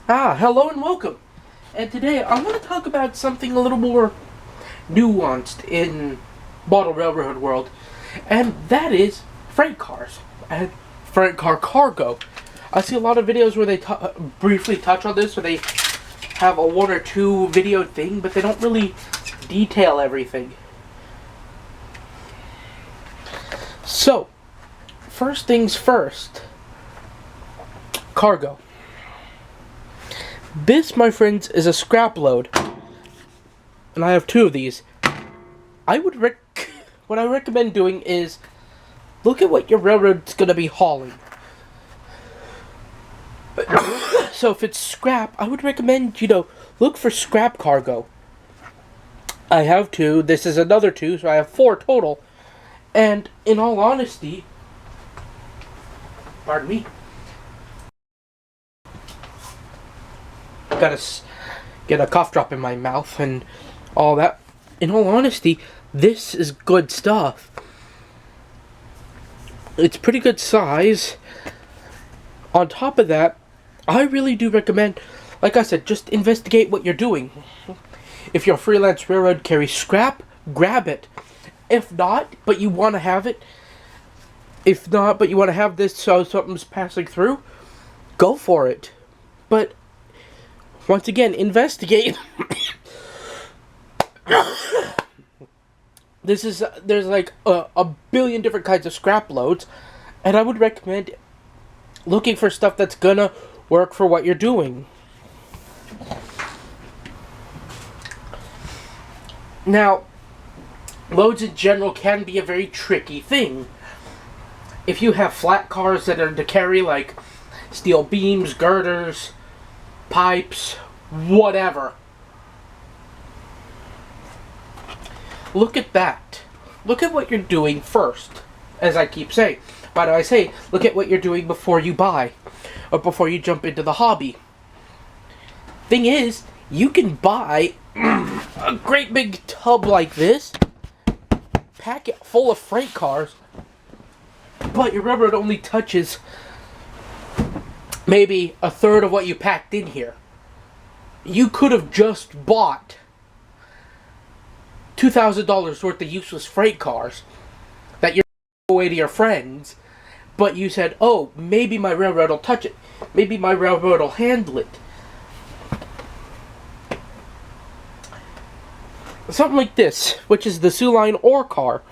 Hello and welcome. And today I want to talk about something a little more nuanced in model railroad world, and that is freight cars and freight car cargo. I see a lot of videos where they briefly touch on this, where they have a one or two video thing, but they don't really detail everything. So, first things first, cargo. This, my friends, is a scrap load, and I have two of these. What I recommend doing is look at what your railroad's gonna be hauling. So if it's scrap, I would recommend, look for scrap cargo. I have two. This is another two, so I have four total. And in all honesty, pardon me, gotta get a cough drop in my mouth and all that. In all honesty, this is good stuff. It's pretty good size. On top of that, I really do recommend, like I said, just investigate what you're doing. If your freelance railroad carries scrap, grab it. If not, but you want to have it, if not, but you want to have this so something's passing through, go for it. But once again, investigate. There's like a billion different kinds of scrap loads, and I would recommend looking for stuff that's gonna work for what you're doing. Now, loads in general can be a very tricky thing. If you have flat cars that are to carry like steel beams, girders, pipes, whatever, look at that. Look at what you're doing first, as I keep saying. Why do I say, look at what you're doing before you buy, or before you jump into the hobby? Thing is, you can buy a great big tub like this, pack it full of freight cars, but your railroad only touches maybe a third of what you packed in here. You could have just bought $2,000 worth of useless freight cars that you're giving away to your friends, but you said, oh, maybe my railroad will touch it. Maybe my railroad will handle it. Something like this, which is the Sioux Line ore car.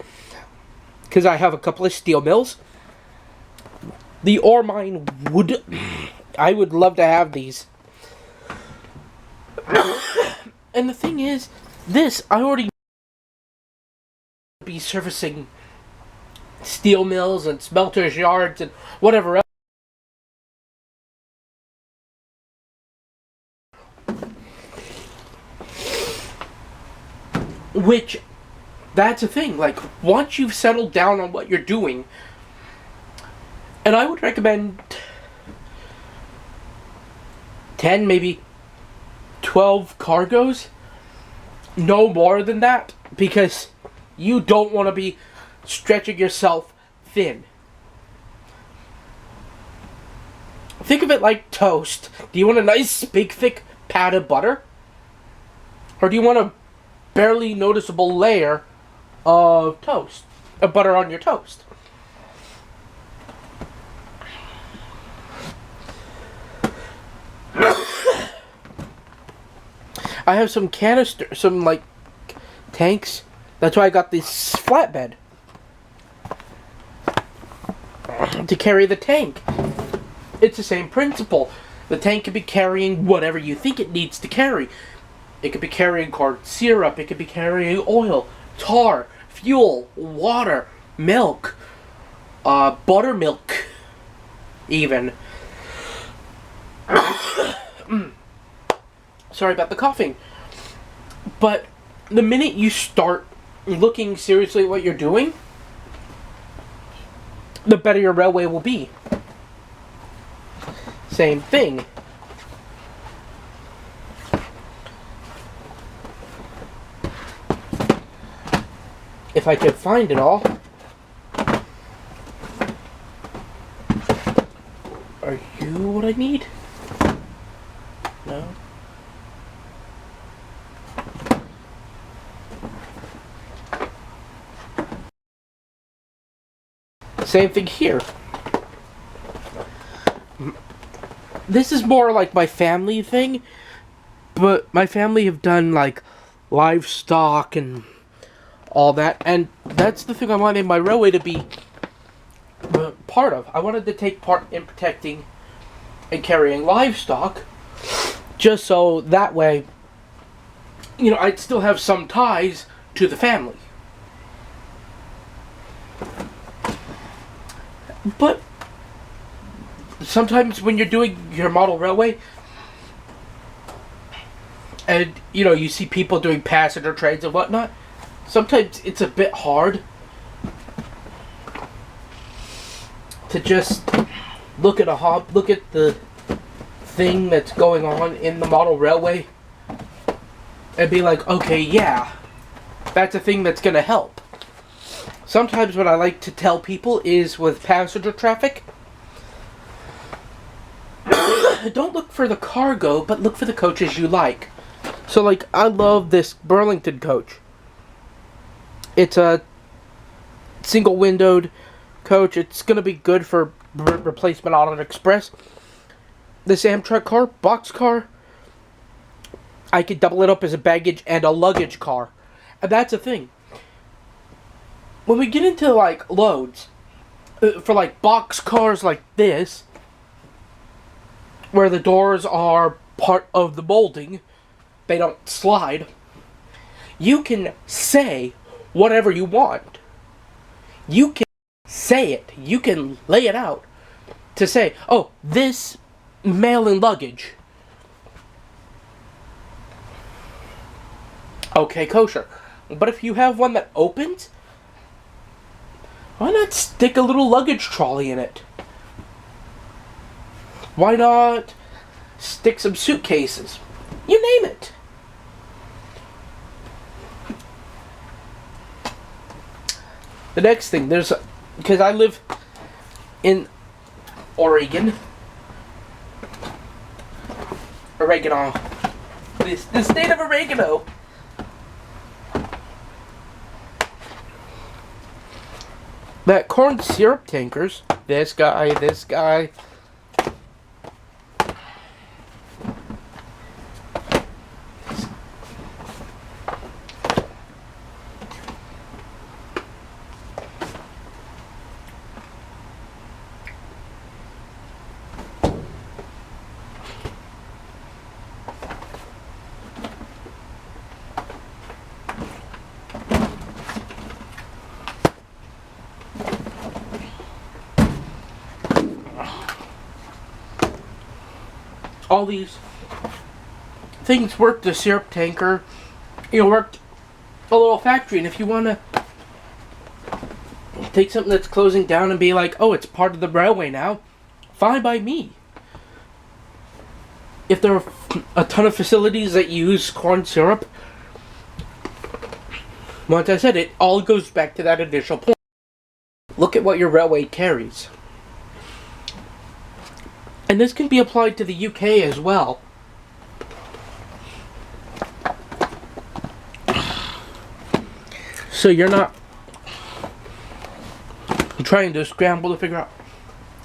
Because I have a couple of steel mills. The ore mine would... I would love to have these. And the thing is, this, I already be servicing steel mills and smelters yards and whatever else. Which, that's a thing. Like, once you've settled down on what you're doing, and I would recommend 10, maybe 12 cargoes. No more than that, because you don't want to be stretching yourself thin. Think of it like toast. Do you want a nice, big, thick pat of butter? Or do you want a barely noticeable layer of toast, of butter on your toast? I have some tanks. That's why I got this flatbed to carry the tank. It's the same principle. The tank could be carrying whatever you think it needs to carry. It could be carrying corn syrup. It could be carrying oil, tar, fuel, water, milk, buttermilk, even. Sorry about the coughing. But the minute you start looking seriously at what you're doing, the better your railway will be. Same thing. If I could find it all. Are you what I need? No. Same thing here. This is more like my family thing, but my family have done like livestock and all that, and that's the thing I wanted my railway to be part of. I wanted to take part in protecting and carrying livestock, just so that way, I'd still have some ties to the family. But sometimes when you're doing your model railway, and you see people doing passenger trains and whatnot, sometimes it's a bit hard to just look at the thing that's going on in the model railway and be like, okay, yeah, that's a thing that's gonna help. Sometimes what I like to tell people is with passenger traffic, don't look for the cargo, but look for the coaches you like. So, like, I love this Burlington coach. It's a single-windowed coach. It's going to be good for replacement on an express. This Amtrak car, boxcar, I could double it up as a baggage and a luggage car. And that's the thing. When we get into, like, loads, for, like, box cars like this, where the doors are part of the molding, they don't slide, you can say whatever you want. You can say it. You can lay it out to say, oh, this mail-in luggage. Okay, kosher. But if you have one that opens, why not stick a little luggage trolley in it? Why not stick some suitcases? You name it. The next thing, because I live in Oregon. Oregano. The state of oregano. That corn syrup tankers, this guy. All these things work. The syrup tanker, worked a little factory. And if you want to take something that's closing down and be like, oh, it's part of the railway now, fine by me. If there are a ton of facilities that use corn syrup, once I said it, all goes back to that initial point. Look at what your railway carries. And this can be applied to the UK as well. So you're not trying to scramble to figure out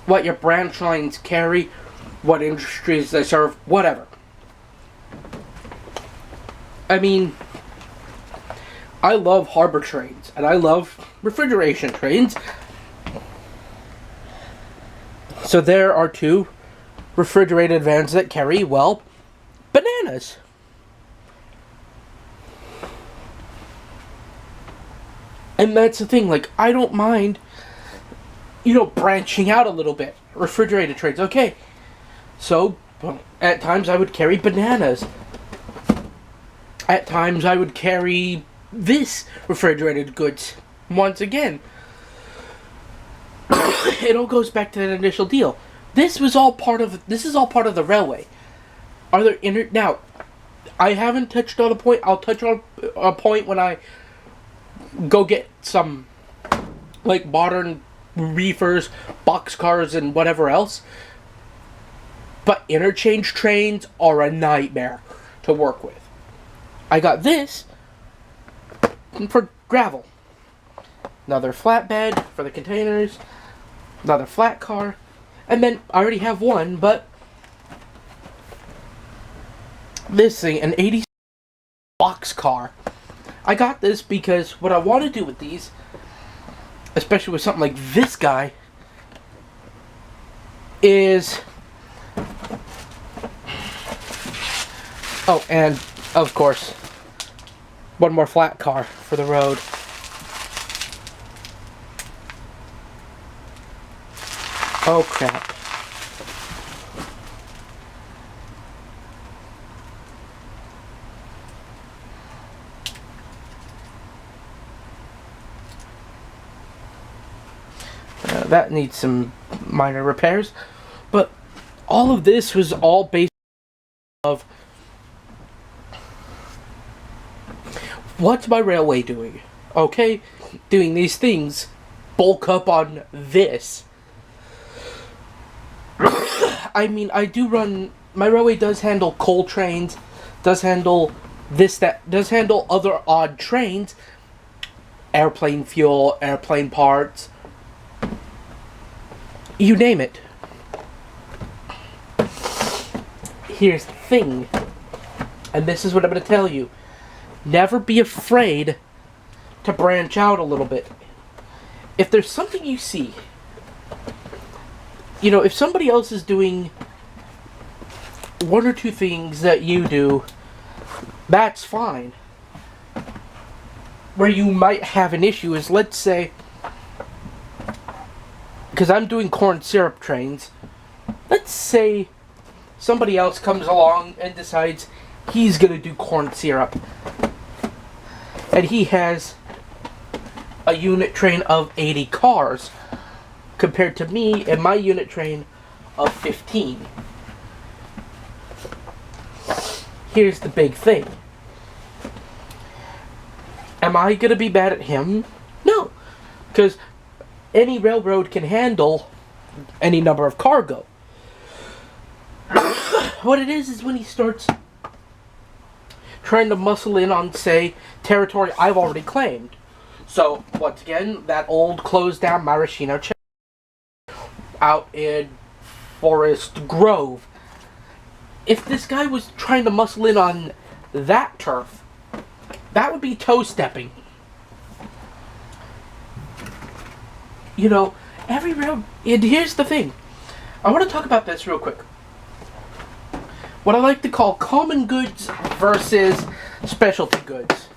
what your branch lines carry, what industries they serve, whatever. I mean, I love harbor trains, and I love refrigeration trains. So there are two refrigerated vans that carry, well, bananas. And that's the thing, like, I don't mind, branching out a little bit. Refrigerated trains, okay. So, at times I would carry bananas. At times I would carry this refrigerated goods. Once again, it all goes back to that initial deal. This is all part of the railway. Are there now? I haven't touched on a point. I'll touch on a point when I go get some, like, modern reefers, boxcars, and whatever else. But interchange trains are a nightmare to work with. I got this for gravel. Another flatbed for the containers. Another flat car. And then I already have one, but this thing, an 80 box car. I got this because what I want to do with these, especially with something like this guy, is... Oh, and of course, one more flat car for the road. Oh crap. That needs some minor repairs. But all of this was all based of what's my railway doing? Okay, doing these things. Bulk up on this. I mean, I do run... My railway does handle coal trains, does handle this, that, does handle other odd trains. Airplane fuel, airplane parts. You name it. Here's the thing. And this is what I'm going to tell you. Never be afraid to branch out a little bit. If there's something you see... You know, if somebody else is doing one or two things that you do, that's fine. Where you might have an issue is, let's say, because I'm doing corn syrup trains, let's say somebody else comes along and decides he's going to do corn syrup. And he has a unit train of 80 cars. Compared to me and my unit train of 15. Here's the big thing. Am I going to be bad at him? No. Because any railroad can handle any number of cargo. What it is when he starts trying to muscle in on, say, territory I've already claimed. So, once again, that old closed down Maraschino chain out in Forest Grove. If this guy was trying to muscle in on that turf, that would be toe stepping. You know, every road. And here's the thing. I want to talk about this real quick. What I like to call common goods versus specialty goods.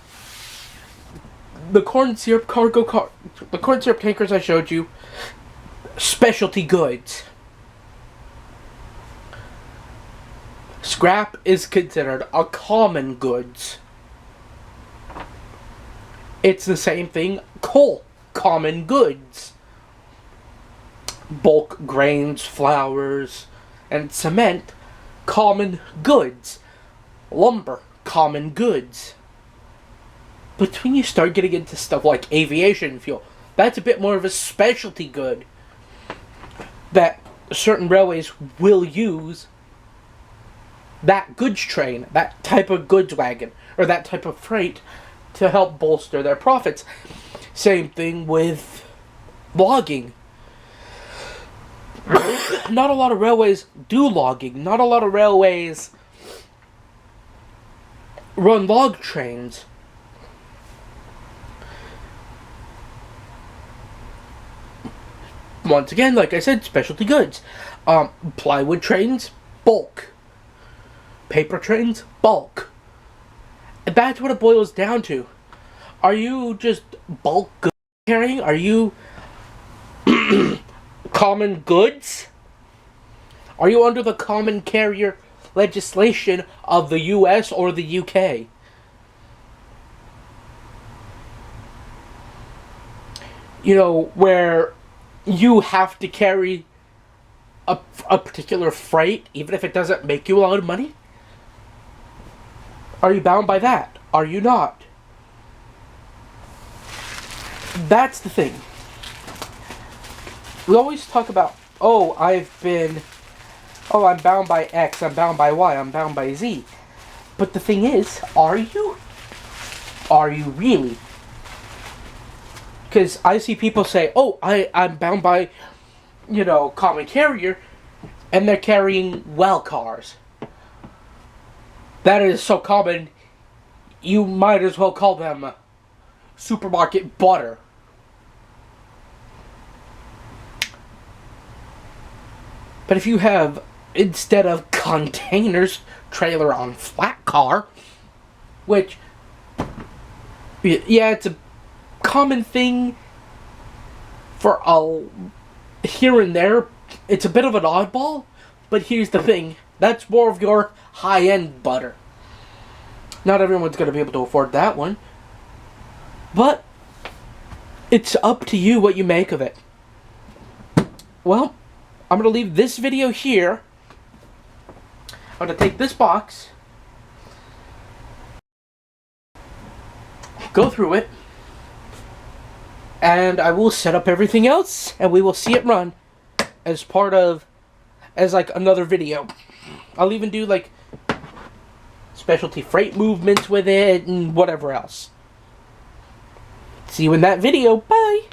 The corn syrup the corn syrup tankers I showed you. Specialty goods. Scrap is considered a common goods. It's the same thing. Coal, common goods. Bulk grains, flours, and cement, common goods. Lumber, common goods. But when you start getting into stuff like aviation fuel, that's a bit more of a specialty good that certain railways will use that goods train, that type of goods wagon, or that type of freight to help bolster their profits. Same thing with logging. Not a lot of railways do logging. Not a lot of railways run log trains. Once again, like I said, specialty goods. Plywood trains, bulk. Paper trains, bulk. And that's what it boils down to. Are you just bulk goods carrying? Are you common goods? Are you under the common carrier legislation of the US or the UK? You know, where you have to carry a particular freight, even if it doesn't make you a lot of money? Are you bound by that? Are you not? That's the thing. We always talk about, oh, I've been Oh, I'm bound by X, I'm bound by Y, I'm bound by Z. But the thing is, are you? Are you really? Because I see people say, oh, I'm bound by, common carrier, and they're carrying well cars. That is so common, you might as well call them supermarket butter. But if you have, instead of containers, trailer on flat car, which, yeah, it's a common thing for here and there. It's a bit of an oddball, but here's the thing. That's more of your high-end butter. Not everyone's going to be able to afford that one. But it's up to you what you make of it. Well, I'm going to leave this video here. I'm going to take this box, go through it, and I will set up everything else, and we will see it run as like another video. I'll even do like specialty freight movements with it and whatever else. See you in that video. Bye!